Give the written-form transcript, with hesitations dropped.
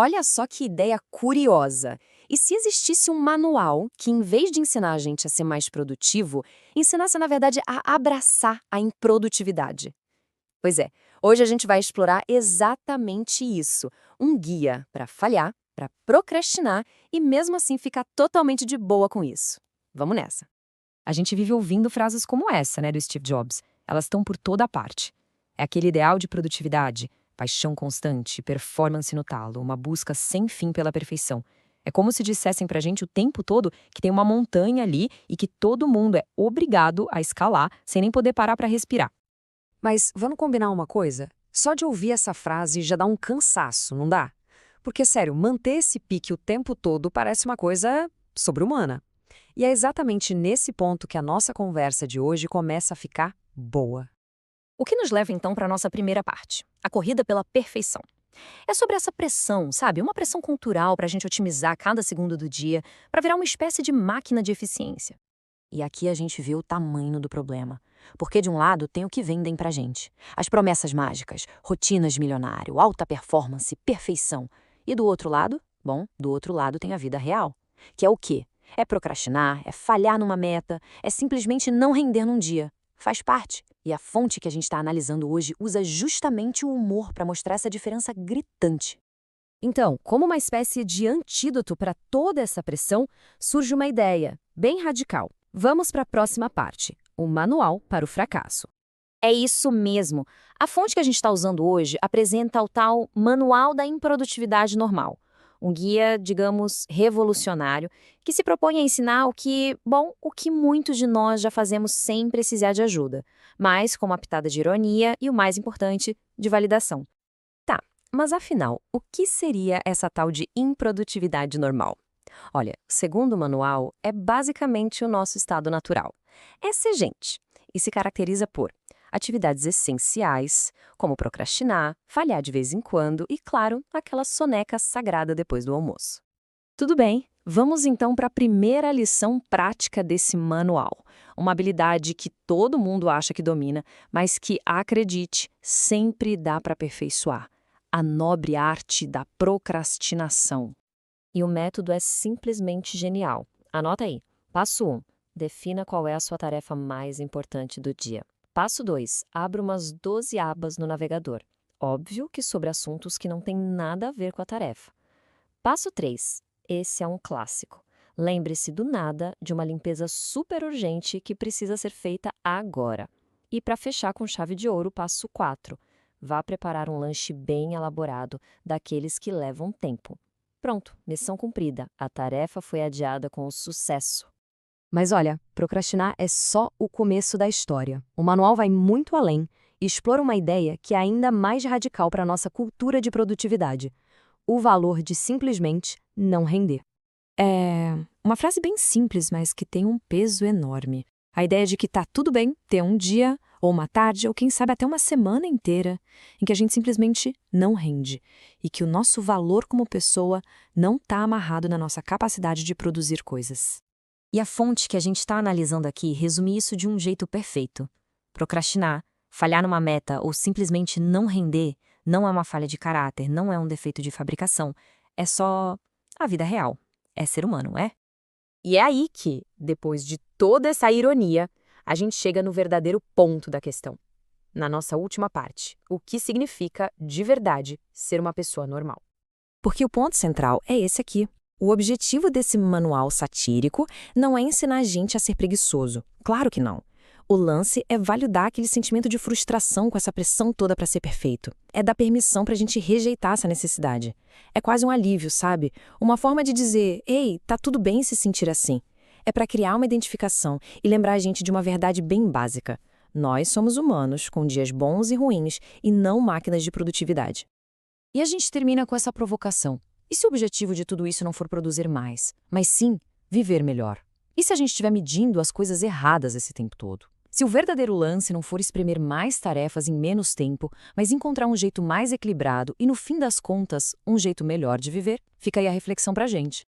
Olha só que ideia curiosa! E se existisse um manual que, em vez de ensinar a gente a ser mais produtivo, ensinasse, na verdade, a abraçar a improdutividade? Pois é, hoje a gente vai explorar exatamente isso. Um guia para falhar, para procrastinar e mesmo assim ficar totalmente de boa com isso. Vamos nessa. A gente vive ouvindo frases como essa, né, do Steve Jobs. Elas estão por toda parte. É aquele ideal de produtividade, paixão constante, performance no talo, uma busca sem fim pela perfeição. É como se dissessem pra gente o tempo todo que tem uma montanha ali e que todo mundo é obrigado a escalar sem nem poder parar pra respirar. Mas vamos combinar uma coisa? Só de ouvir essa frase já dá um cansaço, não dá? Porque, sério, manter esse pique o tempo todo parece uma coisa sobre-humana. E é exatamente nesse ponto que a nossa conversa de hoje começa a ficar boa. O que nos leva então para a nossa primeira parte, a corrida pela perfeição. É sobre essa pressão, sabe? Uma pressão cultural para a gente otimizar cada segundo do dia, para virar uma espécie de máquina de eficiência. E aqui a gente vê o tamanho do problema. Porque de um lado tem o que vendem pra gente. As promessas mágicas, rotinas de milionário, alta performance, perfeição. E do outro lado, bom, do outro lado tem a vida real. Que é o quê? É procrastinar, é falhar numa meta, é simplesmente não render num dia. Faz parte. E a fonte que a gente está analisando hoje usa justamente o humor para mostrar essa diferença gritante. Então, como uma espécie de antídoto para toda essa pressão, surge uma ideia bem radical. Vamos para a próxima parte, o Manual para o Fracasso. É isso mesmo. A fonte que a gente está usando hoje apresenta o tal Manual da Improdutividade Normal. Um guia, digamos, revolucionário, que se propõe a ensinar o que muitos de nós já fazemos sem precisar de ajuda, mas com uma pitada de ironia e, o mais importante, de validação. Tá, mas afinal, o que seria essa tal de improdutividade normal? Olha, segundo o manual, é basicamente o nosso estado natural. É ser gente e se caracteriza por atividades essenciais, como procrastinar, falhar de vez em quando e, claro, aquela soneca sagrada depois do almoço. Tudo bem, vamos então para a primeira lição prática desse manual. Uma habilidade que todo mundo acha que domina, mas que, acredite, sempre dá para aperfeiçoar. A nobre arte da procrastinação. E o método é simplesmente genial. Anota aí. Passo 1. Defina qual é a sua tarefa mais importante do dia. Passo 2. Abra umas 12 abas no navegador. Óbvio que sobre assuntos que não têm nada a ver com a tarefa. Passo 3. Esse é um clássico. Lembre-se do nada de uma limpeza super urgente que precisa ser feita agora. E para fechar com chave de ouro, passo 4. Vá preparar um lanche bem elaborado, daqueles que levam tempo. Pronto, missão cumprida. A tarefa foi adiada com sucesso. Mas olha, procrastinar é só o começo da história. O manual vai muito além e explora uma ideia que é ainda mais radical para a nossa cultura de produtividade: o valor de simplesmente não render. É uma frase bem simples, mas que tem um peso enorme. A ideia de que tá tudo bem ter um dia, ou uma tarde, ou quem sabe até uma semana inteira, em que a gente simplesmente não rende, e que o nosso valor como pessoa não está amarrado na nossa capacidade de produzir coisas. E a fonte que a gente está analisando aqui resume isso de um jeito perfeito. Procrastinar, falhar numa meta ou simplesmente não render não é uma falha de caráter, não é um defeito de fabricação, é só a vida real. É ser humano, é? E é aí que, depois de toda essa ironia, a gente chega no verdadeiro ponto da questão. Na nossa última parte, o que significa, de verdade, ser uma pessoa normal. Porque o ponto central é esse aqui. O objetivo desse manual satírico não é ensinar a gente a ser preguiçoso. Claro que não. O lance é validar aquele sentimento de frustração com essa pressão toda para ser perfeito. É dar permissão para a gente rejeitar essa necessidade. É quase um alívio, sabe? Uma forma de dizer, ei, tá tudo bem se sentir assim. É para criar uma identificação e lembrar a gente de uma verdade bem básica. Nós somos humanos, com dias bons e ruins, e não máquinas de produtividade. E a gente termina com essa provocação. E se o objetivo de tudo isso não for produzir mais, mas sim viver melhor? E se a gente estiver medindo as coisas erradas esse tempo todo? Se o verdadeiro lance não for espremer mais tarefas em menos tempo, mas encontrar um jeito mais equilibrado e, no fim das contas, um jeito melhor de viver, fica aí a reflexão pra gente.